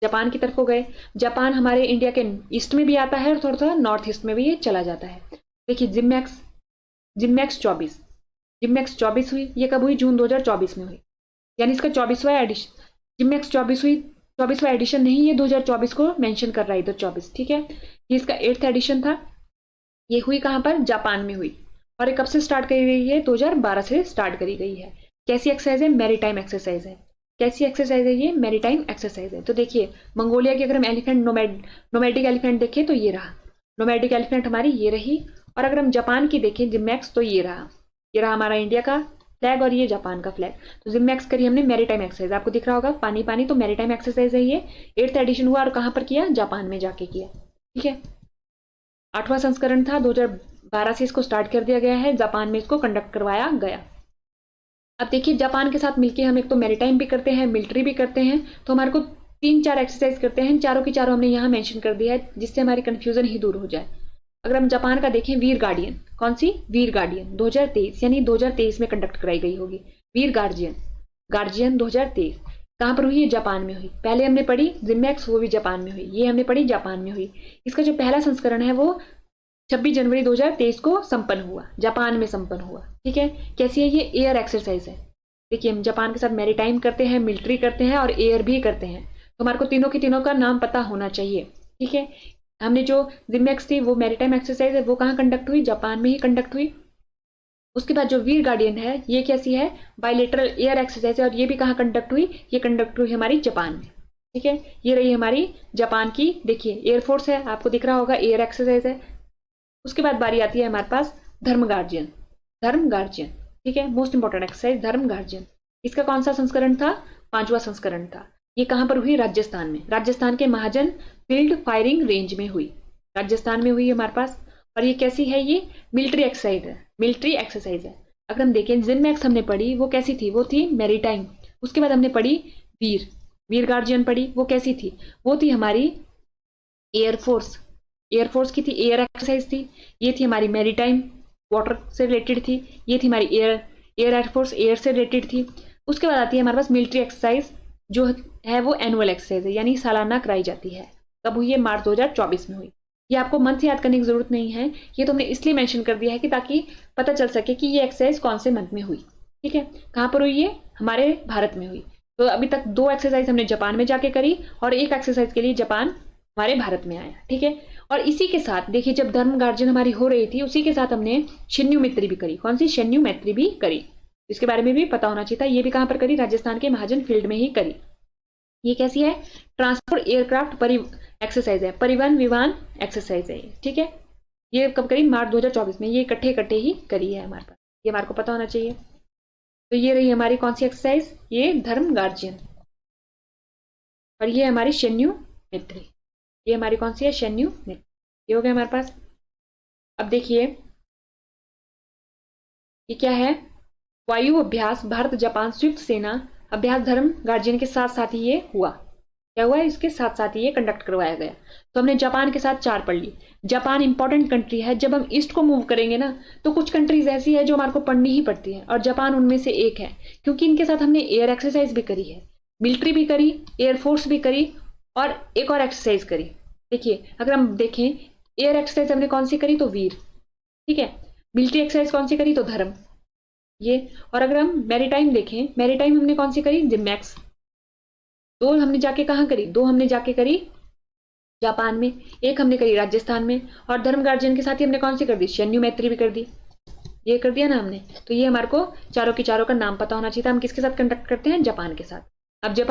Japan की तरफ को गए। जापान हमारे इंडिया के ईस्ट में भी आता है और थोड़ा थोड़ा नॉर्थ ईस्ट में भी ये चला जाता है। देखिए जिमैक्स 24 हुई। ये कब हुई? जून 2024 में हुई, यानी इसका 24वां एडिशन। जिमैक्स 24 हुई, 24वां एडिशन नहीं, ये 2024 को मेंशन कर रहा है इधर 24, ठीक है। ये इसका 8th एडिशन था। ये हुई कहां पर? जापान में हुई। और ये कब से स्टार्ट करी गई है? 2012 से स्टार्ट करी गई है। कैसी एक्सरसाइज है? मैरीटाइम एक्सरसाइज है। कैसी एक्सरसाइज है ये? मैरीटाइम एक्सरसाइज है। तो देखिए मंगोलिया की अगर हम एलिफेंट नोमैडिक एलिफेंट देखें तो ये रहा नोमैडिक एलिफेंट हमारी, ये रही। और अगर हम जापान की देखें जिमैक्स, तो ये रहा हमारा इंडिया का फ्लैग और ये जापान का फ्लैग। तो जिमैक्स करी हमने मैरीटाइम एक्सरसाइज, आपको दिख रहा होगा पानी पानी, तो मैरीटाइम एक्सरसाइज है ये। 8th एडिशन हुआ और कहां पर किया? जापान में जाके किया, ठीक है। 8वां संस्करण था, 2012 से इसको स्टार्ट कर दिया गया है, जापान में इसको कंडक्ट करवाया गया। अब देखिए जापान के साथ मिलकर हम एक तो मैरीटाइम भी करते हैं, मिलिट्री भी करते हैं, तो हमारे को 3-4 एक्सरसाइज करते हैं। चारों की चारों हमने यहाँ मेंशन कर दिया है, जिससे हमारी कंफ्यूजन ही दूर हो जाए। अगर हम जापान का देखें, वीर गार्डियन, कौन सी? वीर गार्डियन 2023, यानी 2023 में कंडक्ट कराई गई होगी। वीर गार्जियन 2023 कहां पर हुई? जापान में हुई। पहले हमने पढ़ी जिमैक्स, वो भी जापान में हुई। ये हमने पढ़ी जापान में हुई। इसका जो पहला संस्करण है वो 26 जनवरी 2023 को संपन्न हुआ, जापान में संपन्न हुआ, ठीक है। कैसी है ये? एयर एक्सरसाइज है। देखिए हम जापान के साथ मैरीटाइम करते हैं, मिलिट्री करते हैं और एयर भी करते हैं, तो हमारे को तीनों की तीनों का नाम पता होना चाहिए, ठीक है। हमने जो जिमैक्स थी वो मैरीटाइम एक्सरसाइज है, वो कहाँ कंडक्ट हुई? जापान में ही कंडक्ट हुई। उसके बाद जो वीर गार्डियन है, ये कैसी है? बायलेटरल एयर एक्सरसाइज है, और ये भी कहाँ कंडक्ट हुई? ये कंडक्ट हुई हमारी जापान में, ठीक है। ये रही हमारी जापान की। देखिए एयरफोर्स है, आपको दिख रहा होगा, एयर एक्सरसाइज है। उसके बाद बारी आती है हमारे पास धर्म गार्जियन, ठीक है। मोस्ट इंपॉर्टेंट एक्सरसाइज धर्म गार्जियन। इसका कौन सा संस्करण था? 5वां संस्करण था। ये कहां पर हुई? राजस्थान में, राजस्थान के महाजन फील्ड फायरिंग रेंज में हुई, राजस्थान में हुई हमारे पास। और ये कैसी है? ये मिलिट्री एक्सरसाइज है। अगर हम देखें जिमैक्स हमने पढ़ी, वो कैसी थी? वो थी मैरीटाइम। उसके बाद हमने पढ़ी वीर गार्जियन पढ़ी, वो कैसी थी? वो थी हमारी एयरफोर्स की थी, एयर एक्सरसाइज थी। ये थी हमारी मैरीटाइम, वाटर से रिलेटेड थी। ये थी हमारी एयरफोर्स, एयर से रिलेटेड थी। उसके बाद आती है हमारे पास मिलिट्री एक्सरसाइज, जो है वो एनुअल एक्सरसाइज है, यानी सालाना कराई जाती है। कब हुई है? मार्च 2024 में हुई। ये आपको मंथ याद करने की जरूरत नहीं है, ये तो हमने इसलिए मेंशन कर दिया है कि ताकि पता चल सके कि ये एक्सरसाइज कौन से मंथ में हुई, ठीक है। कहां पर हुई? ये हमारे भारत में हुई। तो अभी तक 2 एक्सरसाइज हमने जापान में जाके करी और 1 एक्सरसाइज के लिए जापान हमारे भारत में आया, ठीक है। और इसी के साथ देखिए जब धर्म गार्जियन हमारी हो रही थी, उसी के साथ हमने शन्यू मैत्री भी करी। कौन सी? शन्यू मैत्री भी करी। इसके बारे में भी पता होना चाहिए था। ये भी कहां पर करी? राजस्थान के महाजन फील्ड में ही करी। ये कैसी है? ट्रांसपोर्ट एयरक्राफ्ट एक्सरसाइज है, परिवहन विमान एक्सरसाइज है, ठीक है। ये कब करी? मार्च 2024 में। ये इकट्ठे ही करी है हमारे पास, ये हमारे को पता होना चाहिए। तो ये रही हमारी कौन सी एक्सरसाइज? ये धर्म गार्जियन। और ये हमारी शन्यू मैत्री। ये हमारी कौन सी है? शन्यू मैत्री। ये हो गया हमारे पास। अब देखिए ये क्या है? वायु अभ्यास भारत जापान संयुक्त सेना अभ्यास धर्म गार्जियन के साथ साथ ही ये हुआ। क्या हुआ? इसके साथ साथ ही ये कंडक्ट करवाया गया। तो हमने जापान के साथ 4 पढ़ ली। जापान इंपॉर्टेंट कंट्री है। जब हम ईस्ट को मूव करेंगे ना, तो कुछ कंट्रीज ऐसी है जो हमारे को पढ़नी ही पड़ती है, और जापान उनमें से एक है, क्योंकि इनके साथ हमने एयर एक्सरसाइज भी करी है, मिलिट्री भी करी, एयरफोर्स भी करी, और एक और एक्सरसाइज करी। देखिए अगर हम देखें, एयर एक्सरसाइज हमने कौन सी करी? तो वीर, ठीक है। मिलिट्री एक्सरसाइज कौन सी करी? तो धर्म, ये। और अगर हम मैरीटाइम देखें, मैरीटाइम हमने कौन सी करी? जिमैक्स। 2 हमने जाके कहां करी? 2 हमने जाके करी जापान में, 1 हमने करी राजस्थान में, और धर्म गार्जियन के साथ ही हमने कौन सी कर दी? शन्यू मैत्री भी कर दी। ये कर दिया ना हमने। तो ये हमारे को चारों की चारों का नाम पता होना चाहिए था। हम किसके साथ कंडक्ट करते हैं? जापान के साथ। अब जापान